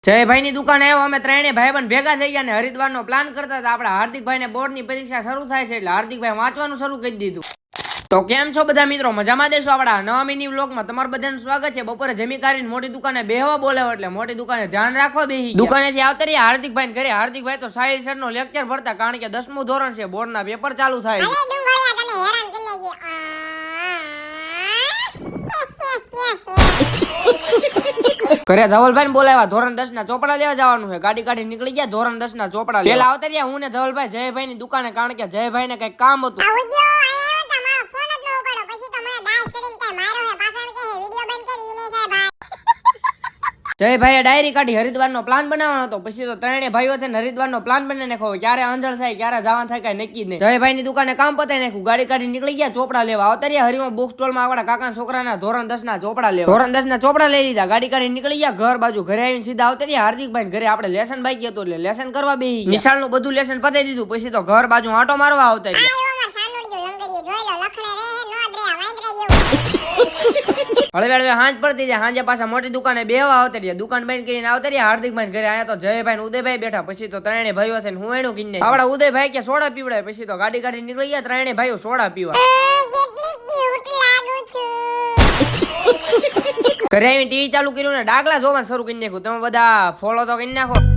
જયભાઈ ની દુકાન આવ્યો, અમે ત્રણેય ભાઈબંધ ભેગા થઈ ગયા ને હરિદ્વાર નો પ્લાન કરતા હતા. આપડા હાર્દિકભાઈ ને બોર્ડ ની પરીક્ષા શરૂ થાય છે એટલે હાર્દિકભાઈ વાંચવાનું શરૂ કરી દીધું. તો કેમ છો બધા મિત્રો, મજામાં દેશો? આપડા નવા મિની વ્લોગમાં તમારું બધાનું સ્વાગત છે. બપોરે જમી કરીને મોટી દુકાને બેહવા બોલાવો એટલે મોટી દુકાને ધ્યાન રાખવા બેહી દુકાનેથી આવતા રહ્યા હાર્દિકભાઈ ઘરે. હાર્દિકભાઈ તો સાહિલ સર નો લેક્ચર ભરતા, કારણ કે 10મું ધોરણ છે, બોર્ડ ના પેપર ચાલુ થાય. ઘરે ધવલભાઈ બોલાવ્યા, ધોરણ 10 ના ચોપડા લેવા જવાનું છે. ગાડી કાઢી નીકળી ગયા ધોરણ 10 ના ચોપડા લેવા. પેલા આવતા રહ્યા હું ને ધવલભાઈ જયભાઈ ની દુકાને, કારણ કે જયભાઈ ને કઈક કામ હતું. જયભાઈએ ડાયરી કાઢી હરિદ્વાર નો પ્લાન બનાવવાનો હતો. પછી તો ત્રણેય ભાઈઓ થઈને હરિદ્વાર નો પ્લાન બનાવી નાખો. ક્યારે અંજળ થાય ક્યારે જવાનું થાય કઈ નક્કી નહીં. જયભાઈ ની દુકાને કામ પતાવી નાખ્યું, ગાડી કાઢી નીકળી ગયા ચોપડા લેવા. આવતા રહ્યા હરિમાં બુક સ્ટોલ માં આપણા કાકા છોકરાના ધોરણ 10 ના ચોપડા લેવા. ધોરણ 10 ના ચોપડા લઈ લીધા, ગાડી કાઢી નીકળી ગયા ઘર બાજુ. ઘરે આવીને સીધા આવતા રહ્યા હાર્દિકભાઈ ઘરે. આપણે લેસન બાકી હતું એટલે લેસન કરવા બેહી ગયા. નિશાળ નું બધું લેસન પતાવી દીધું. પછી તો ઘર બાજુ આંટો મારવા આવતા રહ્યા. હળવે હાંજ પડતી જાય, હાંજે પાછા મોટી દુકાને બેહવા આવતા રહ્યા. દુકાન બંધ કરીને આવતા રહ્યા હાર્દિકભાઈ ઘરે. આયા તો જયભાઈ ઉદયભાઈ બેઠા. પછી તો ત્રણેય ભાઈઓ થઈને હું એનું કિન્ને આપડા ઉદયભાઈ કે સોડા પીવડાય. પછી તો ગાડી કાઢી નીકળી ગયા ત્રણેય ભાઈઓ સોડા પીવા. ઘરે આવીને ટીવી ચાલુ કર્યું ને ડાગલા જોવાનું શરૂ કરી નાખ્યું. તમે બધા ફોલો તો કરી નાખો.